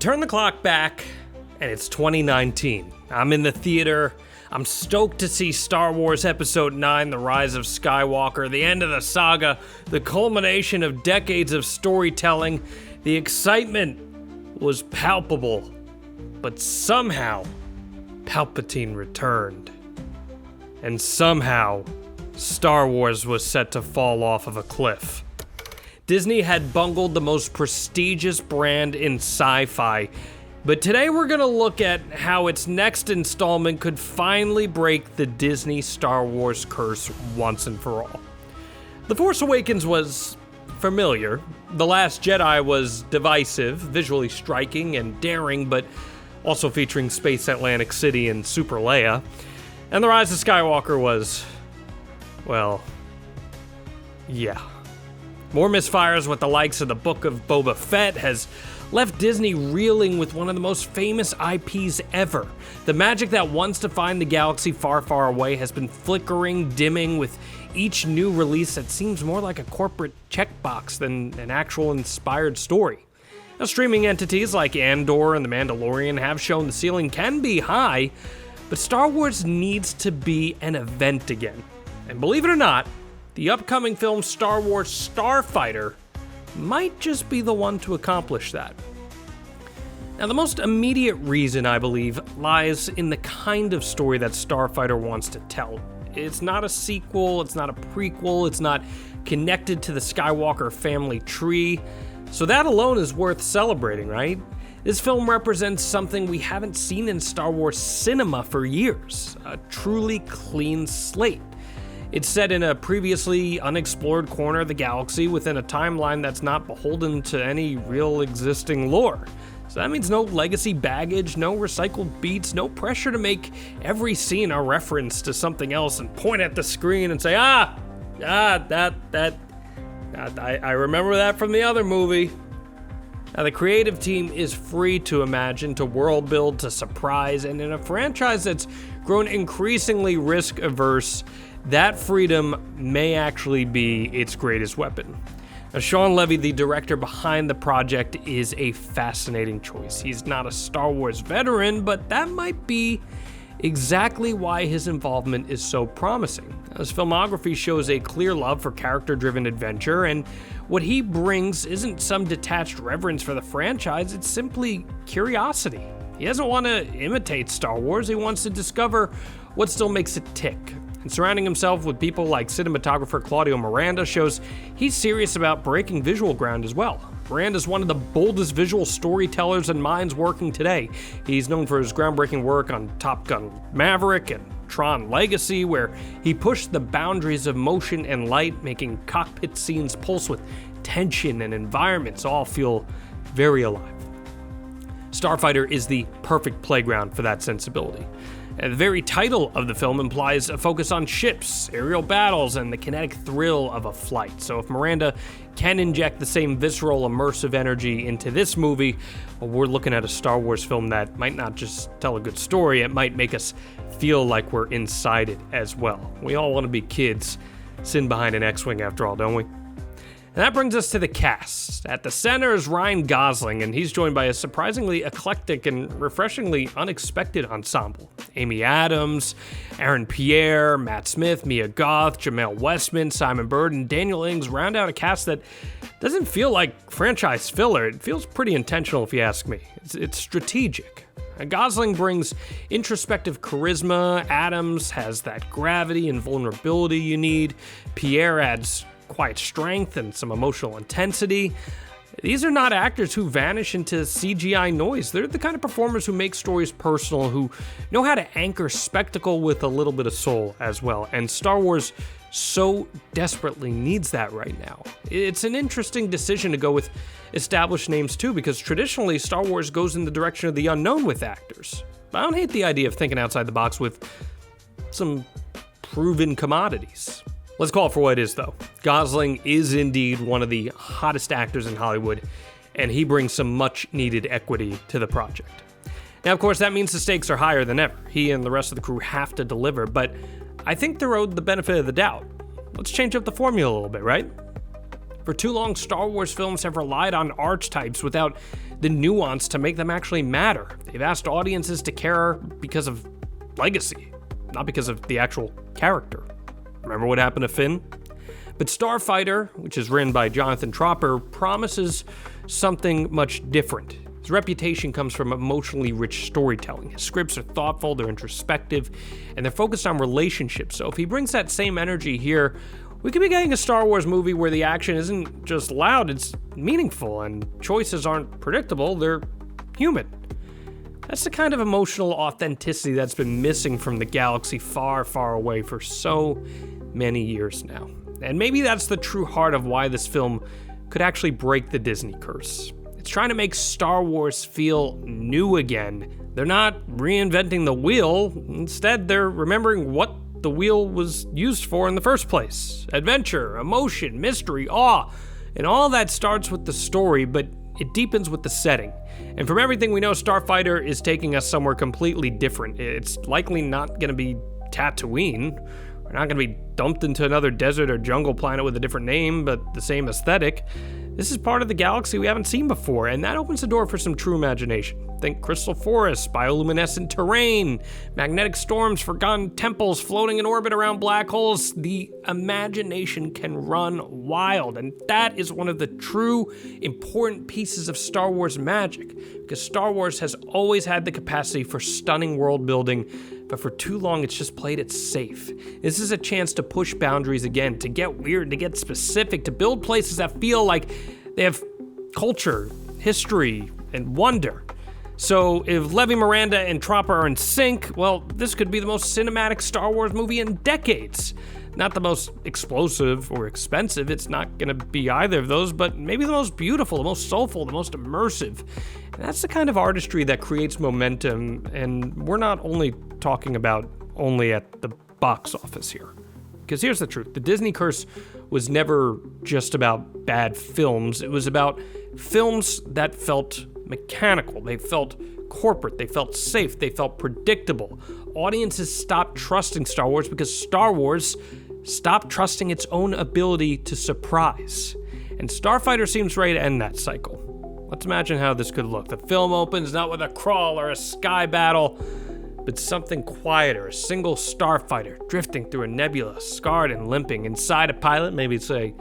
Turn the clock back, and it's 2019. I'm in the theater. I'm stoked to see Star Wars Episode 9, The Rise of Skywalker, the end of the saga, the culmination of decades of storytelling. The excitement was palpable, but somehow, Palpatine returned. And somehow, Star Wars was set to fall off of a cliff. Disney had bungled the most prestigious brand in sci-fi, but today we're gonna look at how its next installment could finally break the Disney Star Wars curse once and for all. The Force Awakens was familiar. The Last Jedi was divisive, visually striking and daring, but also featuring Space Atlantic City and Super Leia. And The Rise of Skywalker was, well, yeah. More misfires with the likes of the Book of Boba Fett has left Disney reeling with one of the most famous IPs ever. The magic that once defined the galaxy far, far away has been flickering, dimming with each new release that seems more like a corporate checkbox than an actual inspired story. Now, streaming entities like Andor and The Mandalorian have shown the ceiling can be high, but Star Wars needs to be an event again. And believe it or not, the upcoming film Star Wars Starfighter might just be the one to accomplish that. Now, the most immediate reason, I believe, lies in the kind of story that Starfighter wants to tell. It's not a sequel, it's not a prequel, it's not connected to the Skywalker family tree, so that alone is worth celebrating, right? This film represents something we haven't seen in Star Wars cinema for years, a truly clean slate. It's set in a previously unexplored corner of the galaxy within a timeline that's not beholden to any real existing lore. So that means no legacy baggage, no recycled beats, no pressure to make every scene a reference to something else and point at the screen and say, I remember that from the other movie. Now, the creative team is free to imagine, to world build, to surprise, and in a franchise that's grown increasingly risk-averse, that freedom may actually be its greatest weapon. Now, Shawn Levy, the director behind the project, is a fascinating choice. He's not a Star Wars veteran, but that might be exactly why his involvement is so promising. His filmography shows a clear love for character-driven adventure, and what he brings isn't some detached reverence for the franchise, it's simply curiosity. He doesn't want to imitate Star Wars, he wants to discover what still makes it tick. And surrounding himself with people like cinematographer Claudio Miranda shows he's serious about breaking visual ground as well. Miranda's one of the boldest visual storytellers and minds working today. He's known for his groundbreaking work on Top Gun Maverick and Tron Legacy, where he pushed the boundaries of motion and light, making cockpit scenes pulse with tension and environments all feel very alive. Starfighter is the perfect playground for that sensibility. And the very title of the film implies a focus on ships, aerial battles, and the kinetic thrill of a flight. So if Miranda can inject the same visceral, immersive energy into this movie, well, we're looking at a Star Wars film that might not just tell a good story, it might make us feel like we're inside it as well. We all want to be kids sitting behind an X-Wing after all, don't we? And that brings us to the cast. At the center is Ryan Gosling, and he's joined by a surprisingly eclectic and refreshingly unexpected ensemble. Amy Adams, Aaron Pierre, Matt Smith, Mia Goth, Jamel Westman, Simon Bird, and Daniel Ings round out a cast that doesn't feel like franchise filler. It feels pretty intentional if you ask me. It's strategic. Gosling brings introspective charisma, Adams has that gravity and vulnerability you need, Pierre adds quiet strength and some emotional intensity. These are not actors who vanish into CGI noise. They're the kind of performers who make stories personal, who know how to anchor spectacle with a little bit of soul as well. And Star Wars so desperately needs that right now. It's an interesting decision to go with established names too, because traditionally Star Wars goes in the direction of the unknown with actors. But I don't hate the idea of thinking outside the box with some proven commodities. Let's call it for what it is, though. Gosling is indeed one of the hottest actors in Hollywood, and he brings some much-needed equity to the project. Now, of course, that means the stakes are higher than ever. He and the rest of the crew have to deliver, but I think they're owed the benefit of the doubt. Let's change up the formula a little bit, right? For too long, Star Wars films have relied on archetypes without the nuance to make them actually matter. They've asked audiences to care because of legacy, not because of the actual character. Remember what happened to Finn? But Starfighter, which is written by Jonathan Tropper, promises something much different. His reputation comes from emotionally rich storytelling. His scripts are thoughtful, they're introspective, and they're focused on relationships. So if he brings that same energy here, we could be getting a Star Wars movie where the action isn't just loud, it's meaningful, and choices aren't predictable, they're human. That's the kind of emotional authenticity that's been missing from the galaxy far, far away for so many years now. And maybe that's the true heart of why this film could actually break the Disney curse. It's trying to make Star Wars feel new again. They're not reinventing the wheel. Instead, they're remembering what the wheel was used for in the first place. Adventure, emotion, mystery, awe. And all that starts with the story, but it deepens with the setting. And from everything we know, Starfighter is taking us somewhere completely different. It's likely not going to be Tatooine. We're not going to be dumped into another desert or jungle planet with a different name, but the same aesthetic. This is part of the galaxy we haven't seen before, and that opens the door for some true imagination. Think crystal forests, bioluminescent terrain, magnetic storms, forgotten temples floating in orbit around black holes. The imagination can run wild, and that is one of the true important pieces of Star Wars magic, because Star Wars has always had the capacity for stunning world building, but for too long it's just played it safe. This is a chance to push boundaries again, to get weird, to get specific, to build places that feel like they have culture, history, and wonder. So if Levy, Miranda, and Tropper are in sync, well, this could be the most cinematic Star Wars movie in decades. Not the most explosive or expensive, it's not gonna be either of those, but maybe the most beautiful, the most soulful, the most immersive. And that's the kind of artistry that creates momentum, and we're not only talking about only at the box office here. Because here's the truth, the Disney curse was never just about bad films, it was about films that felt mechanical, they felt corporate, they felt safe, they felt predictable. Audiences stopped trusting Star Wars because Star Wars stopped trusting its own ability to surprise. And Starfighter seems ready to end that cycle. Let's imagine how this could look. The film opens not with a crawl or a sky battle, but something quieter, a single starfighter drifting through a nebula, scarred and limping. Inside a pilot, maybe say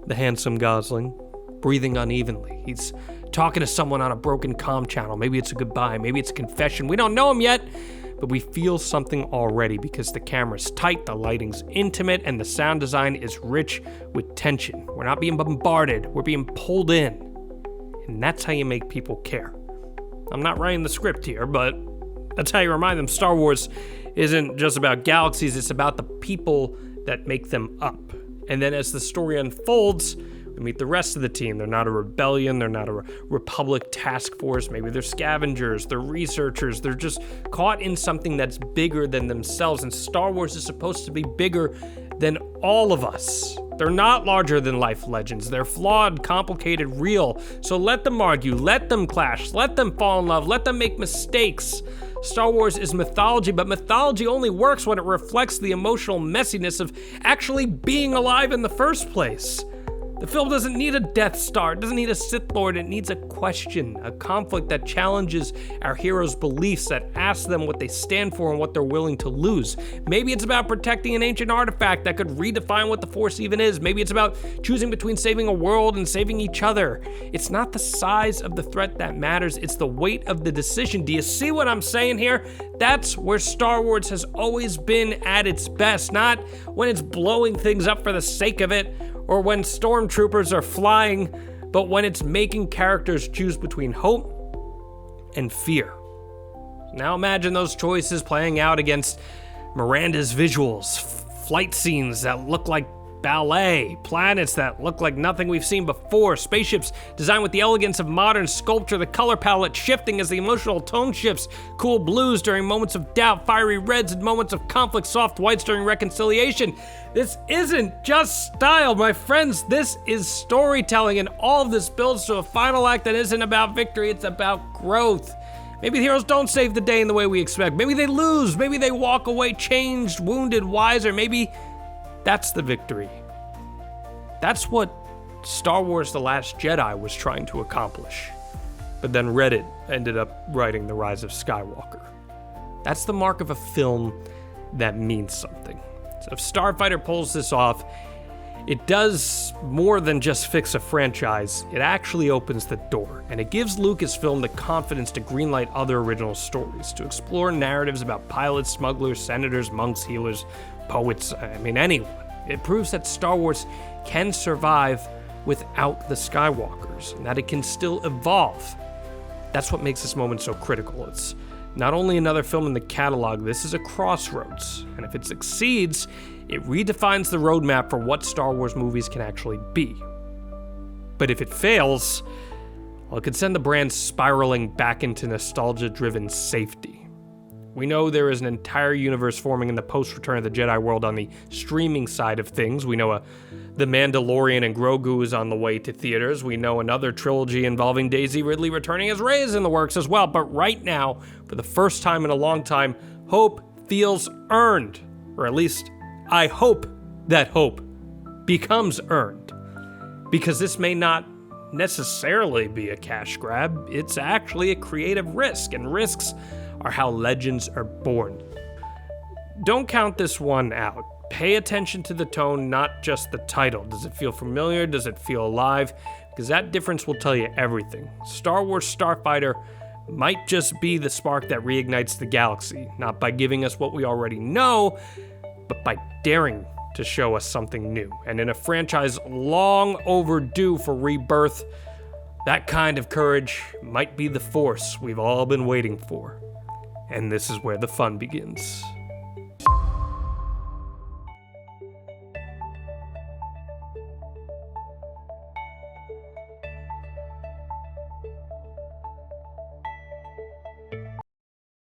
the handsome Gosling, breathing unevenly. He's talking to someone on a broken comm channel. Maybe it's a goodbye, maybe it's a confession. We don't know him yet, but we feel something already because the camera's tight, the lighting's intimate, and the sound design is rich with tension. We're not being bombarded, we're being pulled in. And that's how you make people care. I'm not writing the script here, but that's how you remind them Star Wars isn't just about galaxies, it's about the people that make them up. And then as the story unfolds, we meet the rest of the team. They're not a rebellion, they're not a Republic task force, maybe they're scavengers, they're researchers, they're just caught in something that's bigger than themselves, and Star Wars is supposed to be bigger than all of us. They're not larger than life legends, they're flawed, complicated, real, so let them argue, let them clash, let them fall in love, let them make mistakes. Star Wars is mythology, but mythology only works when it reflects the emotional messiness of actually being alive in the first place. The film doesn't need a Death Star, it doesn't need a Sith Lord, it needs a question, a conflict that challenges our heroes' beliefs, that asks them what they stand for and what they're willing to lose. Maybe it's about protecting an ancient artifact that could redefine what the Force even is. Maybe it's about choosing between saving a world and saving each other. It's not the size of the threat that matters, it's the weight of the decision. Do you see what I'm saying here? That's where Star Wars has always been at its best, not when it's blowing things up for the sake of it, or when stormtroopers are flying, but when it's making characters choose between hope and fear. Now imagine those choices playing out against Miranda's visuals, flight scenes that look like ballet, planets that look like nothing we've seen before, spaceships designed with the elegance of modern sculpture, the color palette shifting as the emotional tone shifts, cool blues during moments of doubt, fiery reds in moments of conflict, soft whites during reconciliation. This isn't just style, my friends, this is storytelling, and all of this builds to a final act that isn't about victory, it's about growth. Maybe the heroes don't save the day in the way we expect, maybe they lose, maybe they walk away changed, wounded, wiser, maybe that's the victory. That's what Star Wars The Last Jedi was trying to accomplish. but then Reddit ended up writing The Rise of Skywalker. That's the mark of a film that means something. So if Starfighter pulls this off, it does more than just fix a franchise. It actually opens the door, and it gives Lucasfilm the confidence to greenlight other original stories, to explore narratives about pilots, smugglers, senators, monks, healers, poets, anyone. It proves that Star Wars can survive without the Skywalkers, and that it can still evolve. That's what makes this moment so critical. It's not only another film in the catalog, this is a crossroads, and if it succeeds, it redefines the roadmap for what Star Wars movies can actually be. But if it fails, well, it could send the brand spiraling back into nostalgia-driven safety. We know there is an entire universe forming in the post-Return of the Jedi world on the streaming side of things. We know The Mandalorian and Grogu is on the way to theaters. We know another trilogy involving Daisy Ridley returning as Rey is in the works as well. But right now, for the first time in a long time, hope feels earned. Or at least, I hope that hope becomes earned. Because this may not necessarily be a cash grab. It's actually a creative risk, and risks are how legends are born. Don't count this one out. Pay attention to the tone, not just the title. Does it feel familiar? Does it feel alive? Because that difference will tell you everything. Star Wars Starfighter might just be the spark that reignites the galaxy, not by giving us what we already know, but by daring to show us something new. And in a franchise long overdue for rebirth, that kind of courage might be the force we've all been waiting for. And this is where the fun begins.